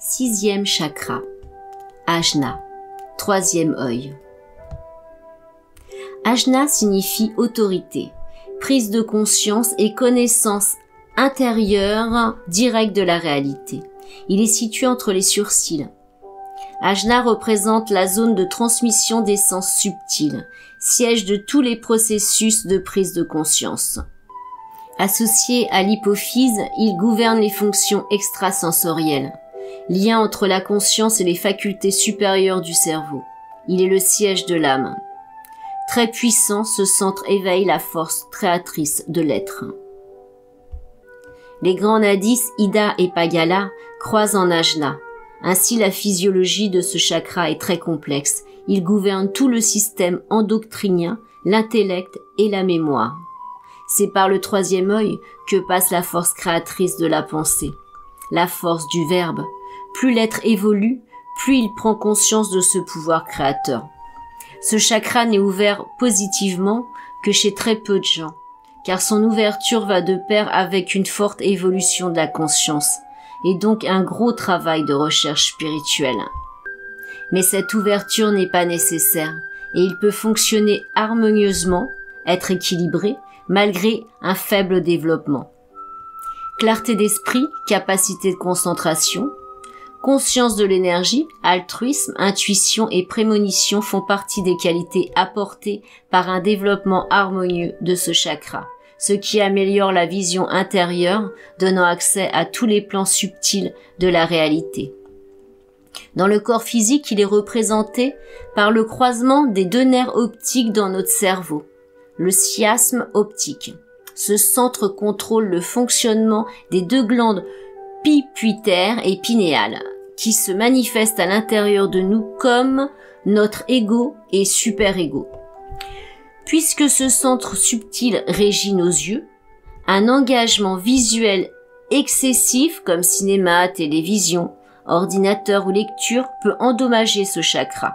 Sixième chakra, Ajna, troisième œil. Ajna signifie autorité, prise de conscience et connaissance intérieure directe de la réalité. Il est situé entre les sourcils. Ajna représente la zone de transmission des sens subtils, siège de tous les processus de prise de conscience. Associé à l'hypophyse, il gouverne les fonctions extrasensorielles, lien entre la conscience et les facultés supérieures du cerveau. Il est le siège de l'âme. Très puissant, ce centre éveille la force créatrice de l'être. Les grands nadis, Ida et Pagala, croisent en Ajna. Ainsi, la physiologie de ce chakra est très complexe. Il gouverne tout le système endocrinien, l'intellect et la mémoire. C'est par le troisième œil que passe la force créatrice de la pensée, la force du verbe. Plus l'être évolue, plus il prend conscience de ce pouvoir créateur. Ce chakra n'est ouvert positivement que chez très peu de gens, car son ouverture va de pair avec une forte évolution de la conscience, et donc un gros travail de recherche spirituelle. Mais cette ouverture n'est pas nécessaire, et il peut fonctionner harmonieusement, être équilibré, malgré un faible développement. Clarté d'esprit, capacité de concentration, conscience de l'énergie, altruisme, intuition et prémonition font partie des qualités apportées par un développement harmonieux de ce chakra, ce qui améliore la vision intérieure, donnant accès à tous les plans subtils de la réalité. Dans le corps physique, il est représenté par le croisement des deux nerfs optiques dans notre cerveau, le chiasme optique. Ce centre contrôle le fonctionnement des deux glandes pituitaire et pinéale, qui se manifestent à l'intérieur de nous comme notre ego et super-ego. Puisque ce centre subtil régit nos yeux, un engagement visuel excessif comme cinéma, télévision, ordinateur ou lecture peut endommager ce chakra.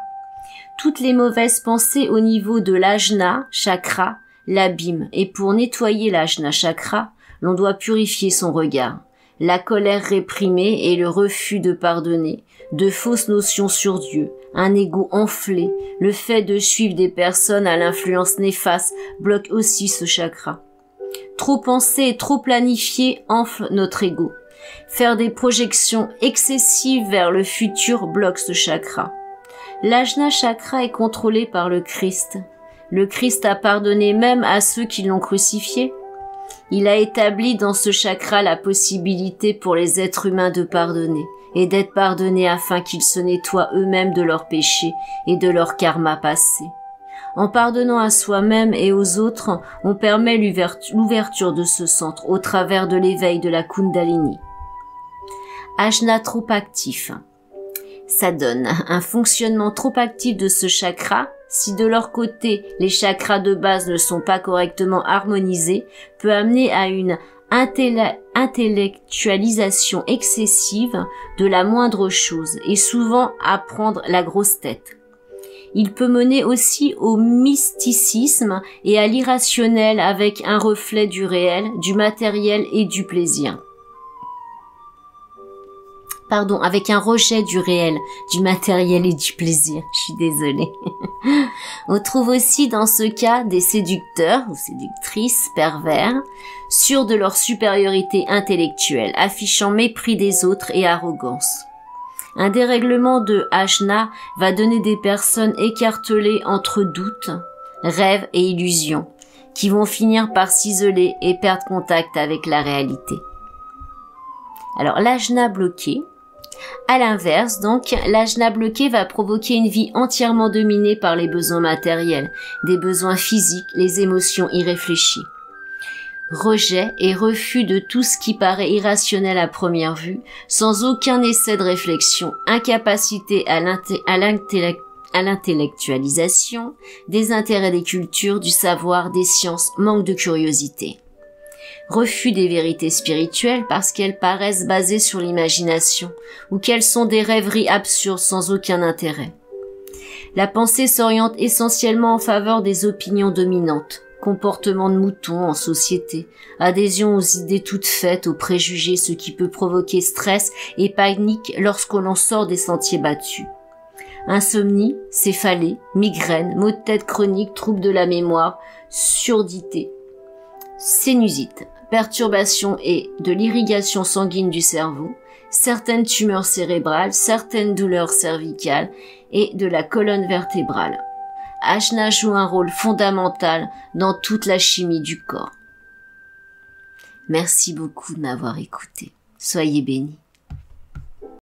Toutes les mauvaises pensées au niveau de l'ajna chakra l'abîment, et pour nettoyer l'ajna chakra, l'on doit purifier son regard. La colère réprimée et le refus de pardonner, de fausses notions sur Dieu, un ego enflé, le fait de suivre des personnes à l'influence néfaste bloque aussi ce chakra. Trop penser et trop planifier enfle notre ego. Faire des projections excessives vers le futur bloque ce chakra. L'ajna chakra est contrôlé par le Christ. Le Christ a pardonné même à ceux qui l'ont crucifié. Il a établi dans ce chakra la possibilité pour les êtres humains de pardonner et d'être pardonnés afin qu'ils se nettoient eux-mêmes de leurs péchés et de leur karma passé. En pardonnant à soi-même et aux autres, on permet l'ouverture de ce centre au travers de l'éveil de la Kundalini. Ajna trop actif. Ça donne un fonctionnement trop actif de ce chakra. Si de leur côté, les chakras de base ne sont pas correctement harmonisés, peut amener à une intellectualisation excessive de la moindre chose et souvent à prendre la grosse tête. Il peut mener aussi au mysticisme et à l'irrationnel avec un reflet du réel, du matériel et du plaisir. Avec un rejet du réel, du matériel et du plaisir. Je suis désolée. On trouve aussi dans ce cas des séducteurs ou séductrices pervers, sûrs de leur supériorité intellectuelle, affichant mépris des autres et arrogance. Un dérèglement de ajna va donner des personnes écartelées entre doutes, rêves et illusions, qui vont finir par s'isoler et perdre contact avec la réalité. Alors l'ajna bloqué, à l'inverse, donc, l'ajna bloqué va provoquer une vie entièrement dominée par les besoins matériels, des besoins physiques, les émotions irréfléchies. Rejet et refus de tout ce qui paraît irrationnel à première vue, sans aucun essai de réflexion, incapacité à l'intellectualisation, désintérêt des cultures, du savoir, des sciences, manque de curiosité. Refus des vérités spirituelles parce qu'elles paraissent basées sur l'imagination ou qu'elles sont des rêveries absurdes sans aucun intérêt. La pensée s'oriente essentiellement en faveur des opinions dominantes, comportement de mouton en société, adhésion aux idées toutes faites, aux préjugés, ce qui peut provoquer stress et panique lorsque l'on sort des sentiers battus. Insomnie, céphalée, migraine, maux de tête chroniques, troubles de la mémoire, surdité, sinusite, perturbation et de l'irrigation sanguine du cerveau, certaines tumeurs cérébrales, certaines douleurs cervicales et de la colonne vertébrale. Ajna joue un rôle fondamental dans toute la chimie du corps. Merci beaucoup de m'avoir écouté. Soyez bénis.